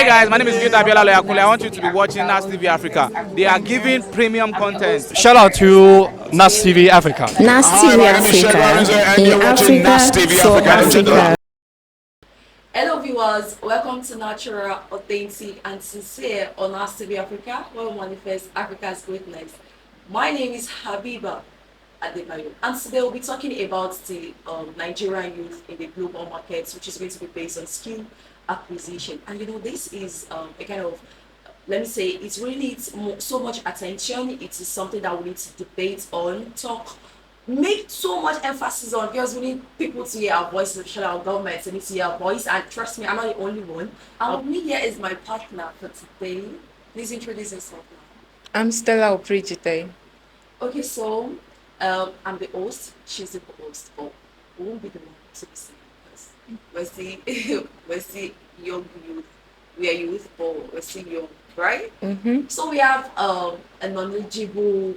guys, my name is Gita Abiola Loyakule. I want you to be watching NAS TV Africa. They are giving premium content. Shout out to NAS TV Africa. NAS Hi, TV my name is Shane Africa, Lorenzo, and in you're watching NAS Africa TV for Africa. Ladies and gentlemen. Africa. Hello viewers, welcome to Natural, Authentic and Sincere on NAS TV Africa, where we manifest Africa's greatness. My name is Habiba Adebayo, and today we'll be talking about the Nigerian youth in the global markets, which is going to be based on skill acquisition. And this is a kind of, let me say, it really needs so much attention. It is something that we need to debate on, talk, make so much emphasis on, because we need people to hear our voices, especially our governments. They need to hear our voice, and trust me, I'm not the only one. Me here is my partner for today. Please introduce yourself now. I'm Stella Oprijite. Okay, so I'm the host, she's the host, but we won't be the one to be saying because we're the young youth. We are youth, but we're still young, right? Mm-hmm. So we have a knowledgeable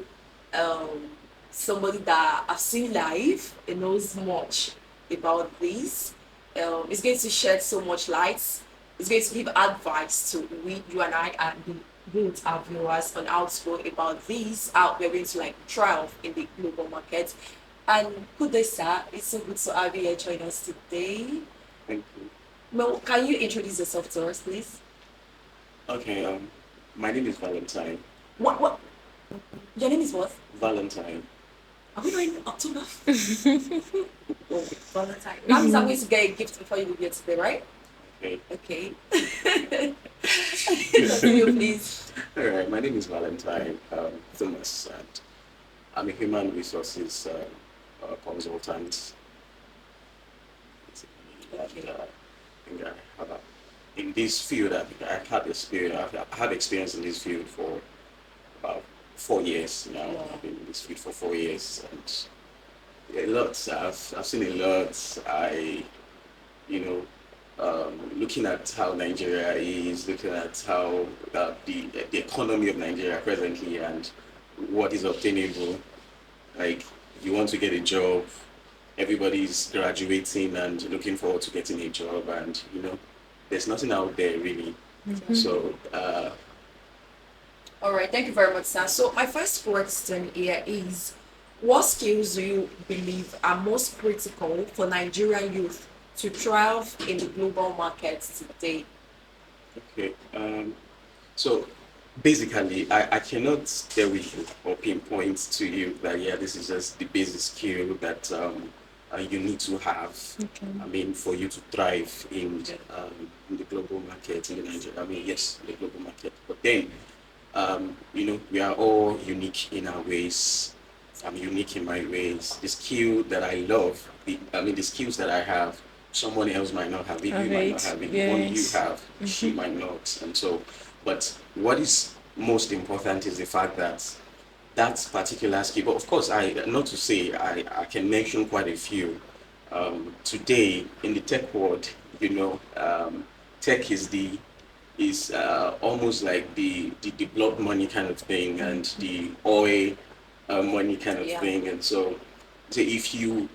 somebody that I've seen live and knows much about this. It's going to shed so much light. It's going to give advice to you and I, and the build our viewers on how to go about this, how we're going to thrive in the global market. And good day, sir. It's so good to have you here join us today. Thank you. Well, can you introduce yourself to us, please? Okay, my name is Valentine. What? Your name is what? Valentine. Are we not in October? Oh, Valentine. That means I'm going to get a gift before you leave here today, right? Okay. Continue, please. Alright, my name is Valentine Thomas, and I'm a human resources consultant. Okay. And, in this field, I've had experience in this field for about 4 years now. Yeah. I've been in this field for 4 years, and a lot. I've seen a lot. Looking at how Nigeria is, looking at how the economy of Nigeria presently and what is obtainable. Like, you want to get a job, everybody's graduating and looking forward to getting a job, and there's nothing out there really. Mm-hmm. So. All right, thank you very much, sir. So my first question here is, what skills do you believe are most critical for Nigerian youth to thrive in the global markets today? Okay. So basically, I cannot tell you or pinpoint to you that this is just the basic skill that you need to have. Okay. I mean, for you to thrive in the global market in Nigeria. I mean, yes, the global market. But then, we are all unique in our ways. I'm unique in my ways. The skill that I love, the skills that I have, someone else might not have it. You might not have it. The one you have, she might not. And so, but what is most important is the fact that that particular skill. But of course, not to say I can mention quite a few. Today in the tech world, tech is almost like the blood money kind of thing, and the oil money kind of thing. And so if you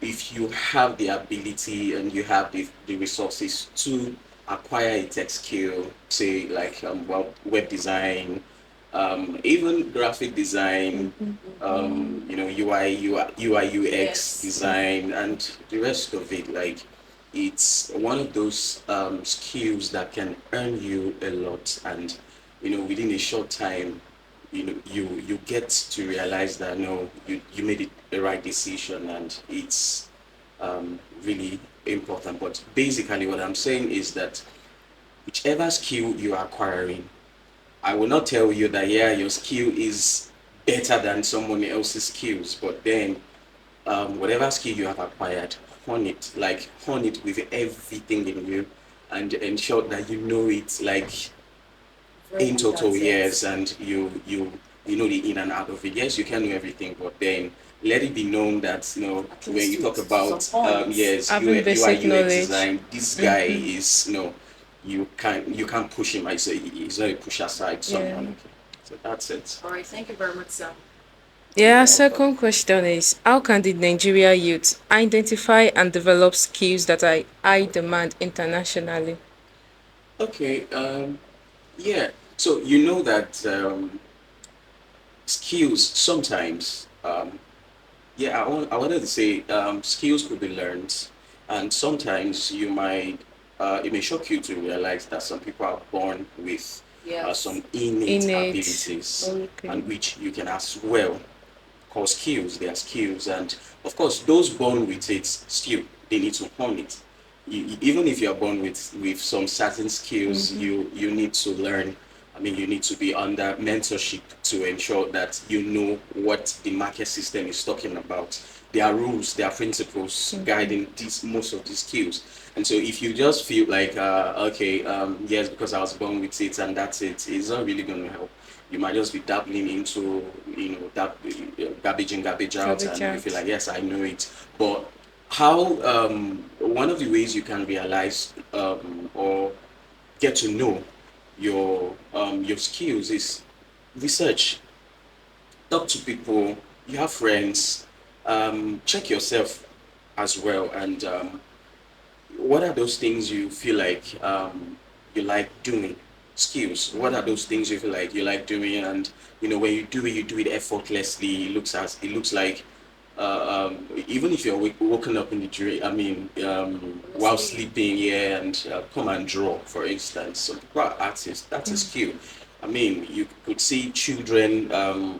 have the ability and you have the resources to acquire a tech skill, say like web design, even graphic design, UI UX design, and the rest of it, like, it's one of those skills that can earn you a lot, and within a short time, you get to realize that you made the right decision, and it's really important. But basically, what I'm saying is that whichever skill you are acquiring, I will not tell you that your skill is better than someone else's skills, but then whatever skill you have acquired, hone it with everything in you, and ensure that you know it like in total, yes, and you know the in and out of it. Yes, you can know everything, but then let it be known that when you talk about yes, Having basic UI UX knowledge. design, this guy is you can't push him. I say he's not a push aside someone. Okay. So that's it. All right, thank you very much, sir. Yeah, second question is, how can the Nigeria youth identify and develop skills that are high demand internationally? Okay. Yeah. So you know that skills sometimes, yeah, I wanted to say skills could be learned, and sometimes it may shock you to realize that some people are born with Yes. some innate Innate. abilities, Okay. and which you can as well call skills. They are skills, and of course, those born with it still they need to hone it. Even if you are born with some certain skills, Mm-hmm. you need to learn. I mean, you need to be under mentorship to ensure that you know what the market system is talking about. There are rules, there are principles Mm-hmm. guiding these most of these skills. And so, if you just feel like, okay, yes, because I was born with it and that's it, it's not really going to help. You might just be dabbling into, that garbage in, garbage out, Cabbage and you feel out. like, yes, I know it. But how one of the ways you can realize or get to know your skills is research. Talk to people. You have friends. Check yourself as well, and what are those things you feel like you like doing? Skills. What are those things you feel like you like doing? And when you do it effortlessly. It looks like even if you're woken up in the dream, I mean, while Honestly, sleeping, yeah, and come and draw, for instance. Some people are artists. That's a skill. I mean, you could see children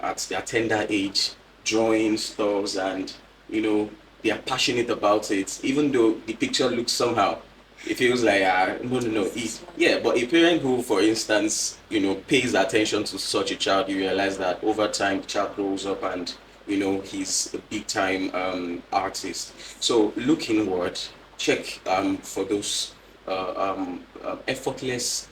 at their tender age drawing stuff, and they are passionate about it, even though the picture looks somehow. It feels like no, no, no. this is one. Yeah, but a parent who, for instance, pays attention to such a child, you realize that over time the child grows up and he's a big time artist. So look inward, check for those effortless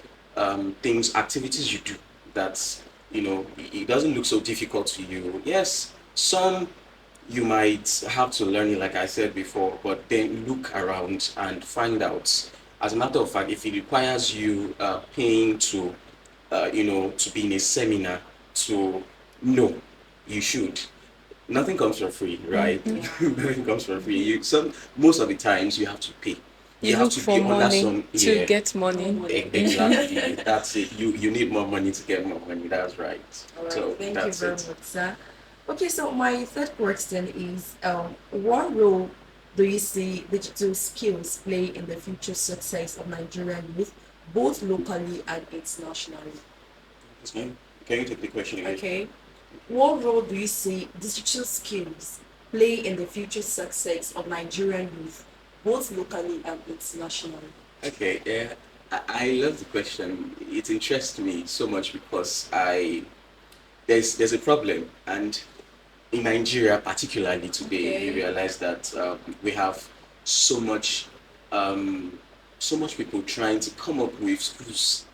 things, activities you do that it doesn't look so difficult to you. Yes, some you might have to learn it, like I said before, but then look around and find out. As a matter of fact, if it requires you paying to be in a seminar to know, you should. Nothing comes for free, right? Mm-hmm. Yeah. Nothing comes for free. Most of the times you have to pay. You You have look to for be under money some, to yeah, get More money. money. exactly. That's it. You need more money to get more money. That's right. All right. So Thank you that's very it. much, sir. Okay, so my third question is, what role do you see digital skills play in the future success of Nigerian youth, both locally and internationally? Can can you take the question again? Okay. What role do you see digital skills play in the future success of Nigerian youth, both locally and internationally? Okay, yeah. I love the question. It interests me so much because I there's a problem, and in Nigeria particularly today, we Okay. realize that we have so much um, so much people trying to come up with schools.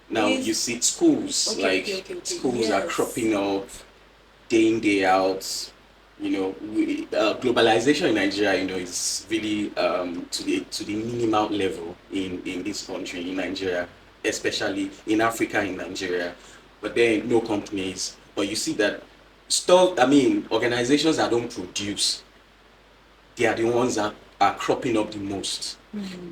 Now you With see schools, okay, okay, like okay, okay. schools are Yes. cropping up day in day out. Globalization in Nigeria, is really to the minimal level in this country in Nigeria, especially in Africa in Nigeria. But then no companies. But you see that stuff. I mean, organizations that don't produce, they are the ones that are cropping up the most,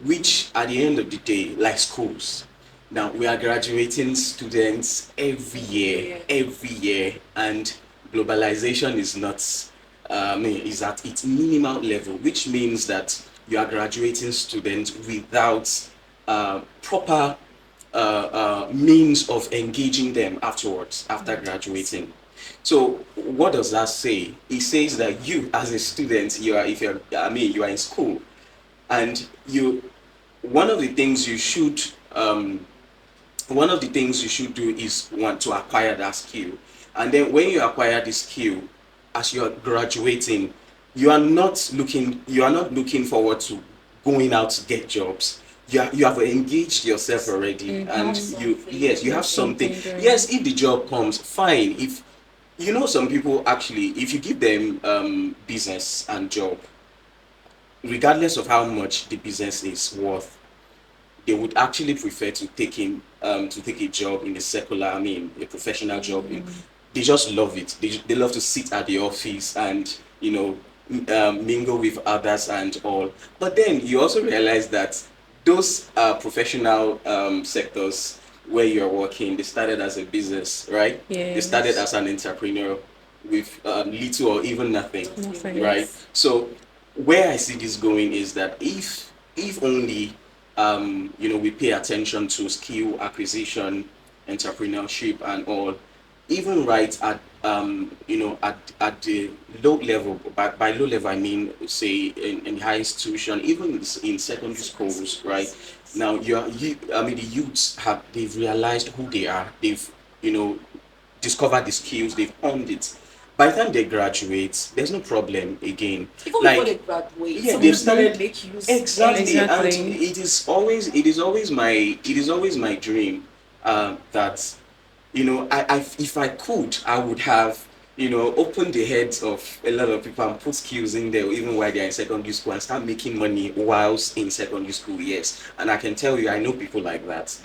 which at the end of the day, like schools. Now we are graduating students Yeah. every year, and globalization is not, is at its minimal level, which means that you are graduating students without proper means of engaging them afterwards, after graduating. So what does that say? It says that you, as a student, you are in school, and one of the things you should um, one of the things you should do is want to acquire that skill. And then when you acquire the skill, as you are graduating, you are not looking forward to going out to get jobs. You have engaged yourself already, You have and Mm-hmm. something. yes, you You have have something. something doing. Yes, if the job comes, fine. If some people actually, if you give them business and job, regardless of how much the business is worth, they would actually prefer to take a job in the secular, I mean, a professional job. They just love it. They love to sit at the office and mingle with others and all. But then you also realize that those professional sectors, where you're working, they started as a business, right? They started Yes. as an entrepreneur with little or even nothing, Nothing. right? So where I see this going is that if only we pay attention to skill acquisition, entrepreneurship, and all, even right at at the low level. By low level, I mean say in high institution, even in secondary schools, right? Now I mean the youths they've realized who they are. They've you know discovered the skills. They've honed it. By the time they graduate, there's no problem again. Even before they Like graduate, yeah, some they've people started make use exactly, and Exactly. it is always my dream that if I could, I would have, opened the heads of a lot of people and put skills in there, even while they're in secondary school, and start making money whilst in secondary school. Yes, and I can tell you, I know people like that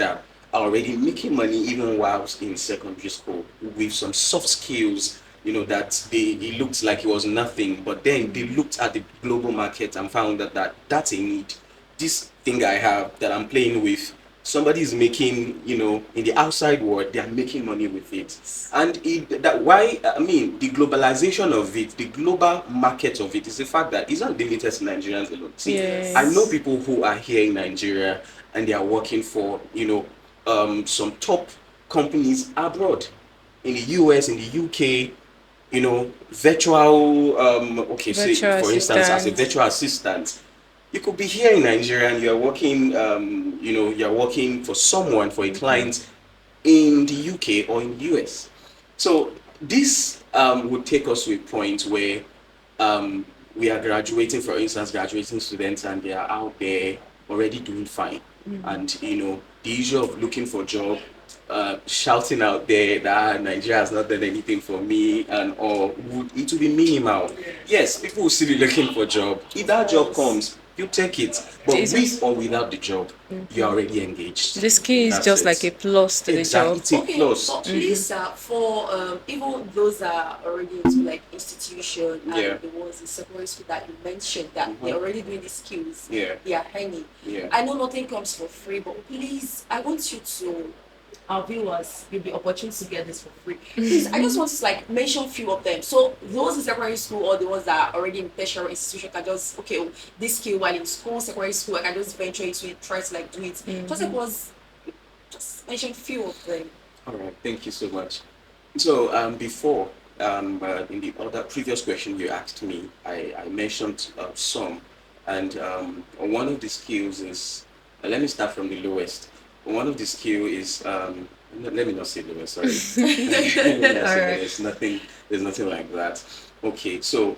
are already making money even whilst in secondary school with some soft skills. That it looked like it was nothing, but then they looked at the global market and found that's a need. This thing I have that I'm playing with, somebody is making, in the outside world, they are making money with it. And the globalization of it, the global market of it is the fact that it's not limited to Nigerians alone. See, I know Yes. people who are here in Nigeria and they are working for, some top companies abroad, in the US, in the UK, virtual, okay, say, Virtual for instance, as a assistant. virtual assistant, you could be here in Nigeria and you're working, you're working for someone, for a client in the UK or in the US. So this would take us to a point where we are graduating, for instance, graduating students, and they are out there already doing fine. And the issue of looking for job, shouting out there that Nigeria has not done anything for me, and or it will be minimal. Yes, people will still be looking for job. If that job comes, you take it. But Jesus. with or without the job, you're already engaged. The skill is That's just like a it. plus to the Exactly, job. it's a Okay, plus. but please, for even those that are already into like institution and Yeah. the ones in secondary school that you mentioned that they're already doing the skills, Yeah. they are earning. Yeah. I know nothing comes for free, but please, I want you to, our viewers, give the opportunity to get this for free. Please, I just want to like mention few of them. So those in secondary school or the ones that are already in tertiary institution can just this skill while in school, secondary school, I can just venture into it, try to like do it. Just mention few of them. All right, thank you so much. So before, in the other previous question you asked me, I mentioned some, and one of the skills is, let me start from the lowest. One of the skill is, let me not say lowest, sorry. Let me not say lowest, there's nothing like that. Okay, so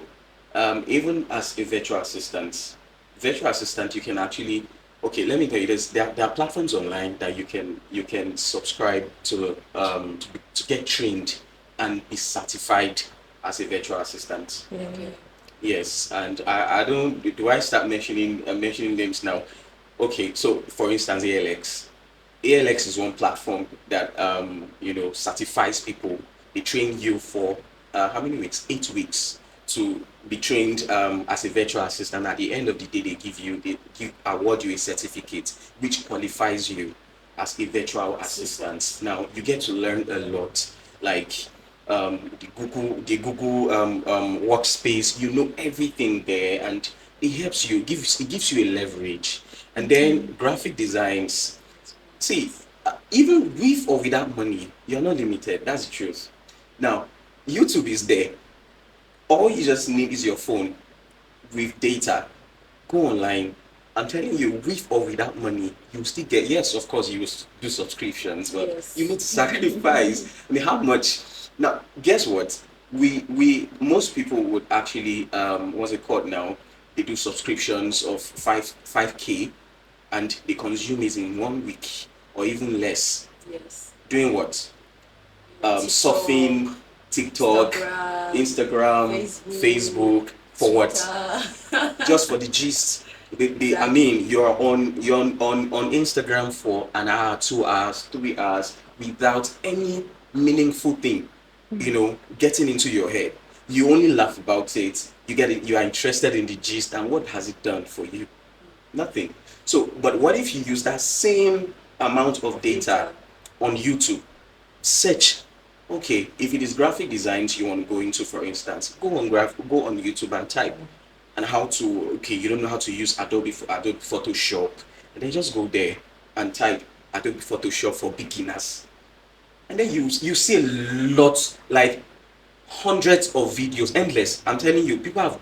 even as a virtual assistant, you can actually, okay, let me tell you this. There are platforms online that you can subscribe to get trained and be certified as a virtual assistant. Okay. Yes, and I don't, do I start mentioning names now? Okay, so for instance, ALX is one platform that certifies people. They train you for how many weeks? 8 weeks to be trained as a virtual assistant. At the end of the day, they award you a certificate which qualifies you as a virtual assistant. Now you get to learn a lot, like the Google workspace. You know everything there, and it gives you a leverage. And then graphic designs. See, even with or without money, you're not limited. That's the truth. Now, YouTube is there. All you just need is your phone with data. Go online. I'm telling you, with or without money, you still get. Yes, of course, you will do subscriptions, but Yes. you need to sacrifice. I mean, how much? Now, guess what? We most people would actually what's it called now? They do subscriptions of 5K, and they consume it in 1 week or even less. Yes. Doing what? TikTok, Surfing, TikTok, Instagram, Facebook, for what? Twitter. Just for the gist. I mean, you're on Instagram for an hour, 2 hours, 3 hours without any meaningful thing, getting into your head. You only laugh about it. You get it. You are interested in the gist, and what has it done for you? Nothing. So, but what if you use that same amount of data on YouTube, search. Okay, if it is graphic designs you want to go into, for instance, go on YouTube and type and how to. Okay, you don't know how to use Adobe Photoshop, and then just go there and type Adobe Photoshop for beginners, and then you see a lot, like hundreds of videos, endless. I'm telling you, people have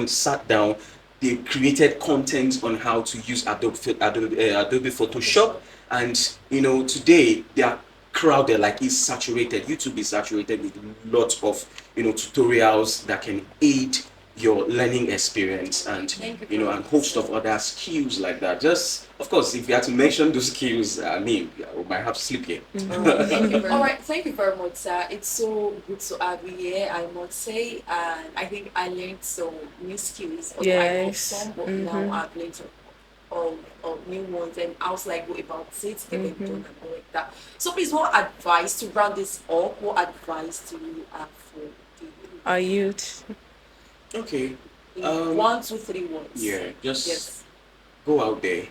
sat down, they created content on how to use Adobe Photoshop, and today they are crowded, like it's saturated. YouTube is saturated with lots of tutorials that can aid your learning experience, and Thank you. and host of other skills like that. Just of course, if you had to mention those skills, I mean, we might have to sleep here. All right, thank you very much, sir. It's so good to have you here, I must say. And I think I learned some new skills. Although I know Yes. some, but now I've learned of new ones. And I was like, go about it, get them done, and all like that. So, please, what advice to round this up? What advice do you have for the Our youth. Okay. in Um, 1, 2, 3 words? yeah, just Yes. go out there,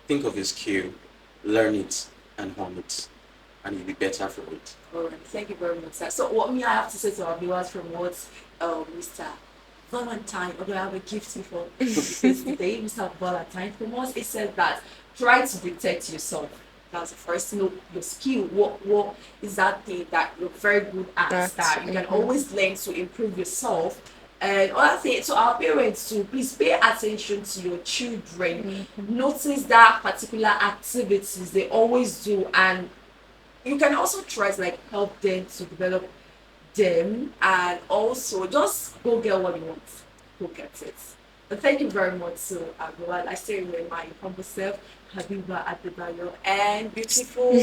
think of a skill, learn it, and hone it, and you'll be better for it. All right, thank you very much, sir. So, what me I have to say to our viewers from what Mr. Valentine, although I have a gift for today, Mr. Valentine, from us, it says that try to protect yourself. That's the first. Know your skill. What is that thing that you're very good at? That you can always learn to improve yourself. And other thing, so our parents too, please pay attention to your children. Notice that particular activities they always do, and you can also try to like help them to develop them, and also just go get what you want, go get it. But thank you very much, so everyone. I still remember my humble self, Habiba Adebayo, and beautiful.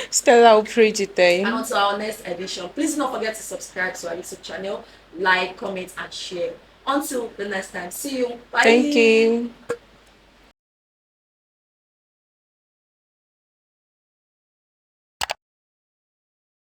Stella And Uprijite. on to our next edition. Please do not forget to subscribe to our YouTube channel, like, comment, and share. Until the next time, see you. Bye. Thank you.